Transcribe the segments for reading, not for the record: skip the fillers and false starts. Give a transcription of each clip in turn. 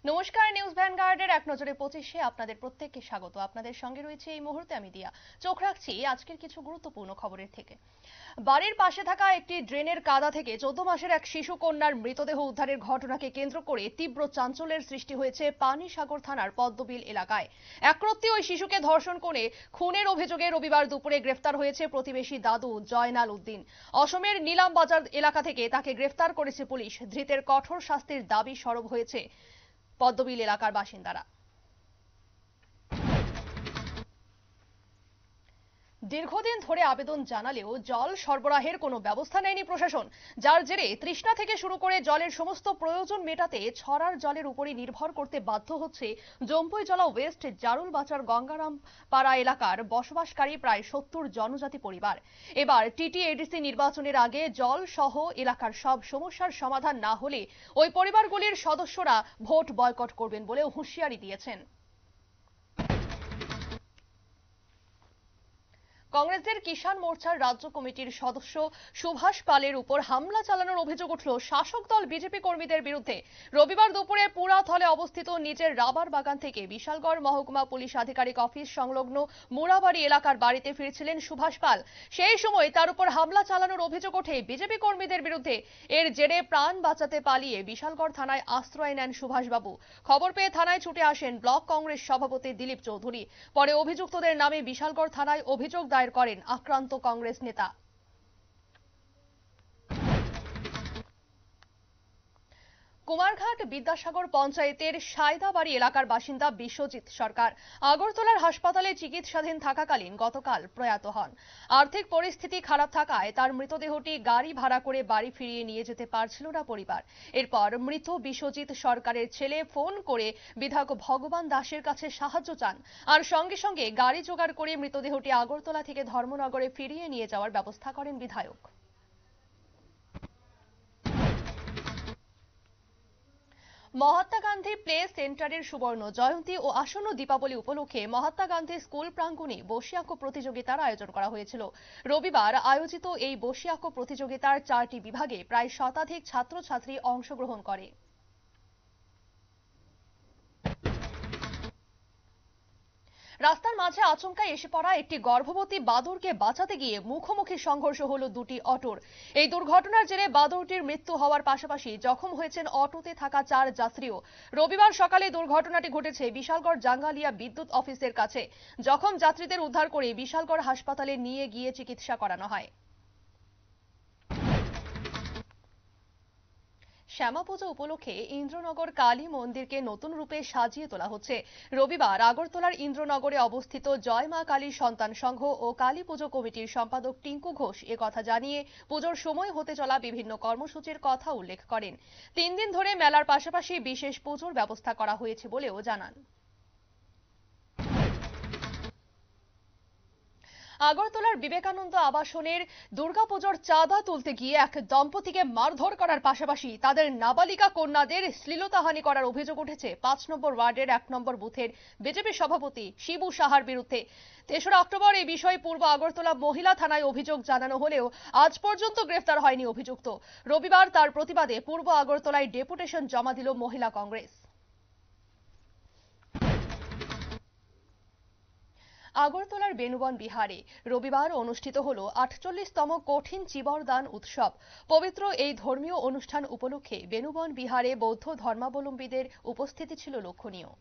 নমস্কার, নিউজ ভ্যানগার্ডের এক নজরে 25-এ আপনাদের প্রত্যেককে স্বাগত। আপনাদের সঙ্গে রয়েছে এই মুহূর্তে আমি দিয়া। চোখ রাখছি আজকের কিছু গুরুত্বপূর্ণ খবরের থেকে। বাড়ির পাশে থাকা একটি ড্রেনের কাদা থেকে 14 মাসের এক শিশু কন্যার মৃতদেহ উদ্ধারের ঘটনাকে কেন্দ্র করে তীব্র চাঞ্চল্যের সৃষ্টি হয়েছে পানিসাগর থানার পদ্মবিল এলাকায়। একরত্তি ওই শিশুকে ধর্ষণ করে খুনের অভিযোগে রবিবার দুপুরে গ্রেফতার হয়েছে প্রতিবেশী দাদু জয়নাল উদ্দিন। অসমের নীলামবাজার এলাকা থেকে তাকে গ্রেফতার করেছে পুলিশ। ধৃতের কঠোর শাস্তির দাবি সরব হয়েছে পদ্মবিল এলাকার বাসিন্দারা। দীর্ঘদিন ধরে আবেদন জানালেও জল সরবরাহের কোনো ব্যবস্থা নেয়নি প্রশাসন, যার জেরে তৃষ্ণা থেকে শুরু করে জলের সমস্ত প্রয়োজন মেটাতে ছড়ার জলের উপরই নির্ভর করতে বাধ্য হচ্ছে জম্পুইজলা ওয়েস্ট জারুলবাচার গঙ্গারাম পাড়া এলাকার বসবাসকারী প্রায় 70 জনজাতি পরিবার। এবার টিটিএডিসি নির্বাচনের আগে জল সহ এলাকার সব সমস্যার সমাধান না হলে ওই পরিবারগুলির সদস্যরা ভোট বয়কট করবেন বলেও হুঁশিয়ারি দিয়েছেন। কংগ্রেসের কিষাণ মোর্চার রাজ্য কমিটির সদস্য সুভাষ পালের উপর হামলা চালানোর অভিযোগ উঠল শাসক দল বিজেপি কর্মীদের বিরুদ্ধে। রবিবার দুপুরে পুরাথলে অবস্থিত নিজের রাবার বাগান থেকে বিশালগড় মহকুমা পুলিশ আধিকারিক অফিস সংলগ্ন মুড়াবাড়ি এলাকার বাড়িতে ফিরছিলেন সুভাষ পাল। সেই সময় তার উপর হামলা চালানোর অভিযোগ ওঠে বিজেপি কর্মীদের বিরুদ্ধে। এর জেরে প্রাণ বাঁচাতে পালিয়ে বিশালগড় থানায় আশ্রয় নেন সুভাষবাবু। খবর পেয়ে থানায় ছুটে আসেন ব্লক কংগ্রেস সভাপতি দিলীপ চৌধুরী। পরে অভিযুক্তদের নামে বিশালগড় থানায় অভিযোগ দায়ের করেন আক্রান্ত কংগ্রেস নেতা। কুমারঘাট বিদ্যাসাগর পঞ্চায়েতের সায়দাবাড়ি এলাকার বাসিন্দা বিশ্বজিৎ সরকার আগরতলার হাসপাতালে চিকিৎসাধীন থাকাকালীন গতকাল প্রয়াত হন। আর্থিক পরিস্থিতি খারাপ থাকায় তার মৃতদেহটি গাড়ি ভাড়া করে বাড়ি ফিরিয়ে নিয়ে যেতে পারছিল না পরিবার। এরপর মৃত বিশ্বজিৎ সরকারের ছেলে ফোন করে বিধায়ক ভগবান দাসের কাছে সাহায্য চান, আর সঙ্গে সঙ্গে গাড়ি জোগাড় করে মৃতদেহটি আগরতলা থেকে ধর্মনগরে ফিরিয়ে নিয়ে যাওয়ার ব্যবস্থা করেন বিধায়ক। মহাত্মা গান্ধী প্লে সেন্টারের সুবর্ণ জয়ন্তী ও আসন্ন দীপাবলি উপলক্ষে মহাত্মা গান্ধী স্কুল প্রাঙ্গণে বসি আঁকো প্রতিযোগিতার আয়োজন করা হয়েছিল। রবিবার আয়োজিত এই বসি আঁকো প্রতিযোগিতার 4টি বিভাগে প্রায় শতাধিক ছাত্রছাত্রী অংশগ্রহণ করে। রাস্তার মাঝে আচমকা এসে পড়া একটি গর্ভবতী বাদুড়কে বাঁচাতে গিয়ে মুখোমুখি সংঘর্ষ হলো দুটি অটোর। এই দুর্ঘটনার জেরে বাদুড়টির মৃত্যু হওয়ার পাশাপাশি জখম হয়েছেন অটোতে থাকা 4 যাত্রীও। রবিবার সকালে দুর্ঘটনাটি ঘটেছে বিশালগড় জাঙ্গালিয়া বিদ্যুৎ অফিসের কাছে। জখম যাত্রীদের উদ্ধার করে বিশালগড় হাসপাতালে নিয়ে গিয়ে চিকিৎসা করানো হয়। শ্যামা পুজো উপলক্ষে ইন্দ্রনগর কালী মন্দিরকে নতুন রূপে সাজিয়ে তোলা হচ্ছে। রবিবার আগরতলার ইন্দ্রনগরে অবস্থিত জয় মা কালী সন্তান সংঘ ও কালী পুজো কমিটির সম্পাদক টিঙ্কু ঘোষ একথা জানিয়ে পুজোর সময় হতে চলা বিভিন্ন কর্মসূচির কথা উল্লেখ করেন। 3 দিন ধরে মেলার পাশাপাশি বিশেষ পুজোর ব্যবস্থা করা হয়েছে বলেও জানান। আগরতলার বিবেকানন্দ আবাসনের দুর্গাপুজোর চাঁদা তুলতে গিয়ে এক দম্পতিকে মারধর করার পাশাপাশি তাদের নাবালিকা কন্যাদের শ্লীলতাহানি করার অভিযোগ উঠেছে 5 নম্বর ওয়ার্ডের 1 নম্বর বুথের বিজেপি সভাপতি শিবু সাহার বিরুদ্ধে। 3রা অক্টোবর এই বিষয়ে পূর্ব আগরতলা মহিলা থানায় অভিযোগ জানানো হলেও আজ পর্যন্ত গ্রেফতার হয়নি অভিযুক্ত। রবিবার তার প্রতিবাদে পূর্ব আগরতলায় ডেপুটেশন জমা দিল মহিলা কংগ্রেস। আগরতলার বেনুবন বিহারে রবিবার অনুষ্ঠিত হল 48তম কঠিন চিবরদান উৎসব। পবিত্র এই ধর্মীয় অনুষ্ঠান উপলক্ষে বেনুবন বিহারে বৌদ্ধ ধর্মাবলম্বীদের উপস্থিতি ছিল লক্ষণীয়।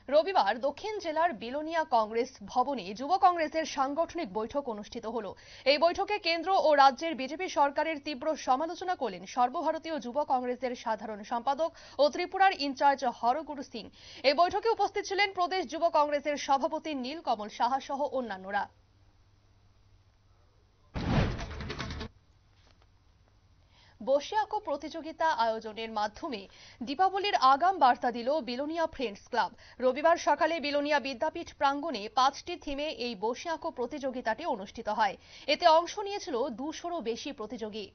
রবিবার দক্ষিণ জেলার বিলোনিয়া কংগ্রেস ভবনে যুব কংগ্রেসের সাংগঠনিক বৈঠক অনুষ্ঠিত হলো। এই বৈঠকে কেন্দ্র ও রাজ্যের বিজেপি সরকারের তীব্র সমালোচনা করলেন সর্বভারতীয় যুব কংগ্রেসের সাধারণ সম্পাদক ও ত্রিপুরার ইনচার্জ হরগুরু সিং। এই বৈঠকে উপস্থিত ছিলেন প্রদেশ যুব কংগ্রেসের সভাপতি নীলকমল সাহা সহ অন্যান্যরা। বসি আঁকো প্রতিযোগিতা আয়োজনের মাধ্যমে দীপাবলির আগাম বার্তা দিল বিলোনিয়া ফ্রেন্ডস ক্লাব। রবিবার সকালে বিলোনিয়া বিদ্যাপীঠ প্রাঙ্গণে 5টি থিমে এই বসি আঁকো প্রতিযোগিতাটি অনুষ্ঠিত হয়। এতে অংশ নিয়েছিল 200রও বেশি প্রতিযোগী।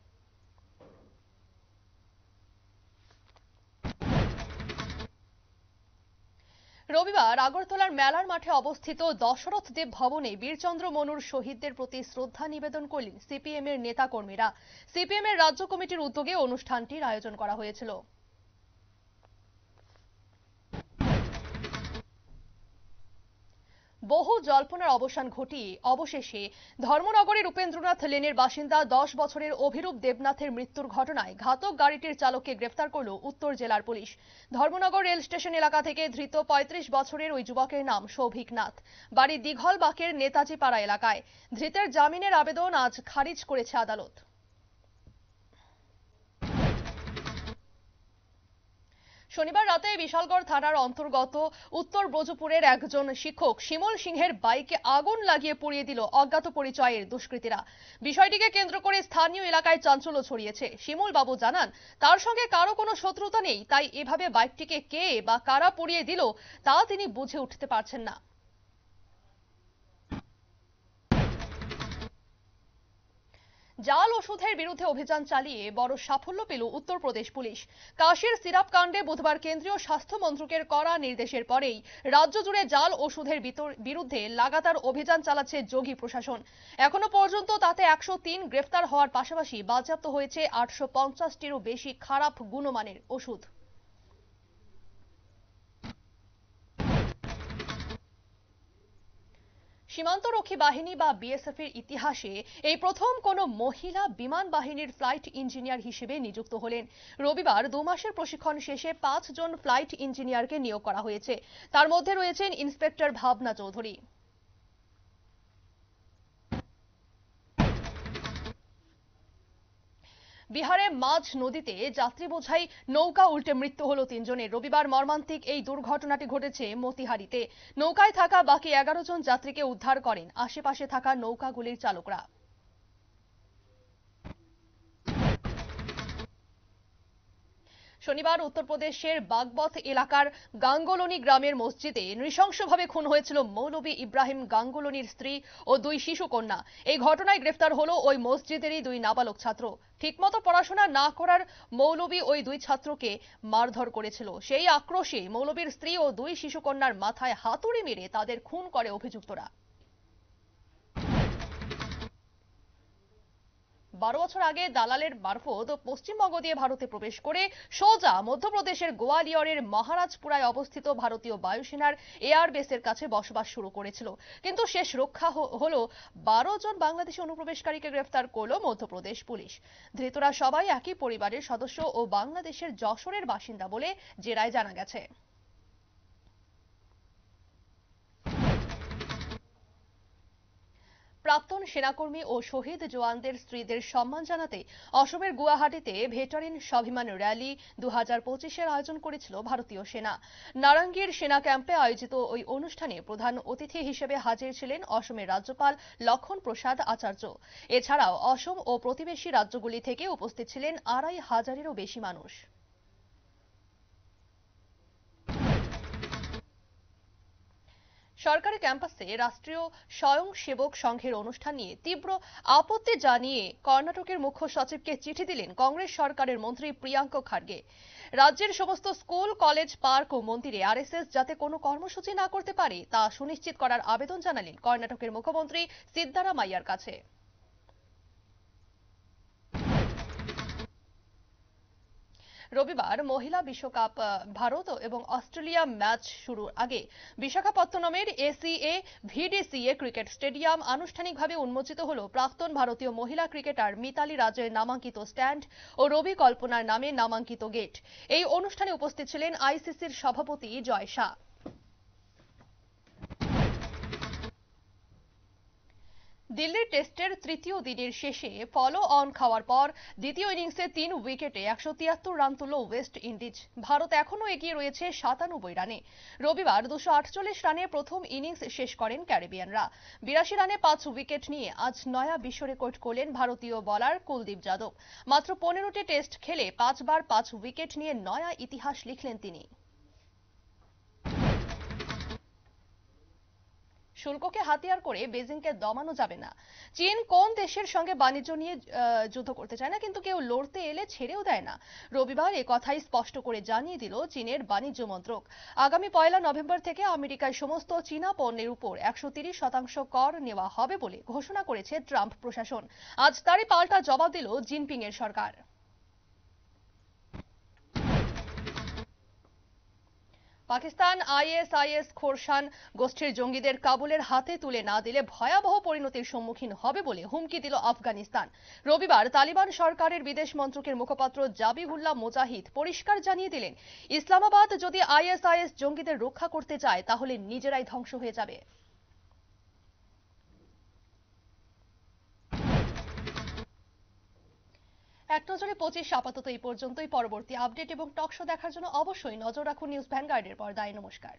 রবিবার আগরতলার মেলার মাঠে অবস্থিত দশরথ দেব ভবনে বীরচন্দ্র মনুর শহীদদের প্রতি শ্রদ্ধা নিবেদন করলেন সিপিএম এর নেতা কর্মীরা। সিপিএম এর রাজ্য কমিটির উদ্যোগে অনুষ্ঠানটির আয়োজন করা হয়েছিল। বহু জল্পনার অবসান ঘটিয়ে অবশেষে ধর্মনগরের উপেন্দ্রনাথ লেনের বাসিন্দা 10 বছরের অভিরূপ দেবনাথের মৃত্যুর ঘটনায় ঘাতক গাড়িটির চালককে গ্রেফতার করল উত্তর জেলার পুলিশ। ধর্মনগর রেল স্টেশন এলাকা থেকে ধৃত 35 বছরের ওই যুবকের নাম সৌভিক নাথ, বাড়ি দিঘলবাকের নেতাজি পাড়া এলাকায়। ধৃতের জামিনের আবেদন আজ খারিজ করেছে আদালত। শনিবার রাতে বিশালগড় থানার অন্তর্গত উত্তর ব্রজপুরের একজন শিক্ষক শিমল সিংহের বাইকে আগুন লাগিয়ে পুড়িয়ে দিল অজ্ঞাত পরিচয়ের দুষ্কৃতীরা। বিষয়টিকে কেন্দ্র করে স্থানীয় এলাকায় চাঞ্চল্য ছড়িয়েছে। শিমল বাবু জানান, তার সঙ্গে কারো কোনো শত্রুতা নেই, তাই এভাবে বাইকটিকে কে বা কারা পুড়িয়ে দিল তা তিনি বুঝে উঠতে পারছেন না। জাল ওষুধের বিরুদ্ধে অভিযান চালিয়ে বড় সাফল্য পেল উত্তরপ্রদেশ পুলিশ। কাশীর সিরাপ কাণ্ডে বুধবার কেন্দ্রীয় স্বাস্থ্য মন্ত্রকের কড়া নির্দেশের পরেই রাজ্য জুড়ে জাল ওষুধের বিরুদ্ধে লাগাতার অভিযান চালাচ্ছে যোগী প্রশাসন। এখনো পর্যন্ত তাতে 103 গ্রেফতার হওয়ার পাশাপাশি বাজেয়াপ্ত হয়েছে 850টিরও বেশি খারাপ গুণমানের ওষুধ। সীমান্তরক্ষী বাহিনী বা বিএসএফ এর ইতিহাসে এই প্রথম কোনো মহিলা বিমান বাহিনীর ফ্লাইট ইঞ্জিনিয়ার হিসেবে নিযুক্ত হলেন। রবিবার 2 মাসের প্রশিক্ষণ শেষে 5 জন ফ্লাইট ইঞ্জিনিয়ারকে নিয়োগ করা হয়েছে। তার মধ্যে রয়েছেন ইন্সপেক্টর ভাবনা চৌধুরী। বিহারে মাঝ নদীতে যাত্রী বোঝাই নৌকা উল্টে মৃত্যু হলো 3 জনের। রবিবার মর্মান্তিক এই দুর্ঘটনাটি ঘটেছে মতিহারিতে। নৌকায় থাকা বাকি 11 জন যাত্রীকে উদ্ধার করেন আশেপাশে থাকা নৌকাগুলির চালকরা। শনিবার উত্তরপ্রদেশের বাগবথ এলাকার গাঙ্গোলনি গ্রামের মসজিদে নৃশংসভাবে খুন হয়েছিল মৌলভী ইব্রাহিম গাঙ্গুলনির স্ত্রী ও 2 শিশু কন্যা। এই ঘটনায় গ্রেফতার হলো ওই মসজিদেরই 2 নাবালক ছাত্র। ঠিকমতো পড়াশোনা না করার মৌলভী ওই 2 ছাত্রকে মারধর করেছিল। সেই আক্রোশে মৌলভীর স্ত্রী ও 2 শিশু কন্যার মাথায় হাতুড়ি মেরে তাদের খুন করে অভিযুক্তরা। 12 বছর আগে দালালের মারফত পশ্চিমবঙ্গ দিয়ে ভারতে প্রবেশ করে সোজা মধ্যপ্রদেশের গোয়ালিয়রের মহারাজপুরায় অবস্থিত ভারতীয় বায়ুসেনার এয়ার বেসের কাছে বসবাস শুরু করেছিল। কিন্তু শেষ রক্ষা হলো 12 জন বাংলাদেশি অনুপ্রবেশকারীকে গ্রেফতার করল মধ্যপ্রদেশ পুলিশ। ধৃতরা সবাই একই পরিবারের সদস্য ও বাংলাদেশের যশোরের বাসিন্দা বলে জেরায় জানা গেছে। প্রাক্তন সেনাকর্মী ও শহীদ জওয়ানদের স্ত্রীদের সম্মান জানাতে অসমের গুয়াহাটিতে ভেটারেন স্বাভিমান র্যালি 2025-এর আয়োজন করেছিল ভারতীয় সেনা। নারাঙ্গীর সেনা ক্যাম্পে আয়োজিত ওই অনুষ্ঠানে প্রধান অতিথি হিসেবে হাজির ছিলেন অসমের রাজ্যপাল লক্ষণ প্রসাদ আচার্য। এছাড়াও অসম ও প্রতিবেশী রাজ্যগুলি থেকে উপস্থিত ছিলেন 2500-এরও বেশি মানুষ। সরকারি ক্যাম্পাসে রাষ্ট্রীয় স্বয়ংসেবক সংঘের অনুষ্ঠান নিয়ে তীব্র আপত্তি জানিয়ে কর্ণাটকের মুখ্য সচিবকে চিঠি দিলেন কংগ্রেস সরকারের মন্ত্রী প্রিয়াঙ্ক খার্গে। রাজ্যের সমস্ত স্কুল, কলেজ, পার্ক ও মন্দিরে আরএসএস যাতে কোনো কর্মসূচি না করতে পারে তা সুনিশ্চিত করার আবেদন জানালেন কর্ণাটকের মুখ্যমন্ত্রী সিদ্দারামাইয়ার কাছে। রবিবার মহিলা বিশ্বকাপ ভারত এবং অস্ট্রেলিয়া ম্যাচ শুরুর আগে বিশাখাপত্তনমের এসিএ ভিডিসিএ ক্রিকেট স্টেডিয়াম আনুষ্ঠানিকভাবে উন্মোচিত হল প্রাক্তন ভারতীয় মহিলা ক্রিকেটার মিতালি রাজের নামাঙ্কিত স্ট্যান্ড ও রবি কল্পনার নামে নামাঙ্কিত গেট। এই অনুষ্ঠানে উপস্থিত ছিলেন আইসিসির সভাপতি জয় শাহ। দিল্লির টেস্টের তৃতীয় দিনের শেষে ফলো অন খাওয়ার পর দ্বিতীয় ইনিংসে 3 উইকেটে 173 রান তুলল ওয়েস্ট ইন্ডিজ। ভারত এখনও এগিয়ে রয়েছে 97 রানে। রবিবার 248 রানে প্রথম ইনিংস শেষ করেন ক্যারিবিয়ানরা। 82 রানে 5 উইকেট নিয়ে আজ নয়া বিশ্ব রেকর্ড করলেন ভারতীয় বোলার কুলদীপ যাদব। মাত্র 15টি টেস্ট খেলে 5 বার 5 উইকেট নিয়ে নয়া ইতিহাস লিখলেন তিনি। শুল্ককে হাতিয়ার করে বেজিংকে দমানো যাবে না। চীন কোন দেশের সঙ্গে বাণিজ্য নিয়ে যুদ্ধ করতে চায় না, কিন্তু কেউ লড়তে এলে ছেড়েও দেয় না। রবিবার এ কথাই স্পষ্ট করে জানিয়ে দিল চীনের বাণিজ্য মন্ত্রক। আগামী 1 নভেম্বর থেকে আমেরিকায় সমস্ত চীনা পণ্যের উপর 130% কর নেওয়া হবে বলে ঘোষণা করেছে ট্রাম্প প্রশাসন। আজ তারই পাল্টা জবাব দিল জিনপিং এর সরকার। পাকিস্তান আইএসআইএস খোরশান গোষ্ঠীর জঙ্গিদের কাবুলের হাতে তুলে না দিলে ভয়াবহ পরিণতির সম্মুখীন হবে বলে হুমকি দিল আফগানিস্তান। রবিবার তালিবান সরকারের বিদেশ মন্ত্রকের মুখপাত্র জাবিহুল্লাহ মুজাহিদ পরিষ্কার জানিয়ে দিলেন, ইসলামাবাদ যদি আইএসআইএস জঙ্গিদের রক্ষা করতে চায় তাহলে নিজেরাই ধ্বংস হয়ে যাবে। এক নজরে 25 আপাতত এই পর্যন্তই। পরবর্তী আপডেট এবং টক শো দেখার জন্য অবশ্যই নজর রাখুন নিউজ ভ্যানগার্ডের পর্দায়। নমস্কার।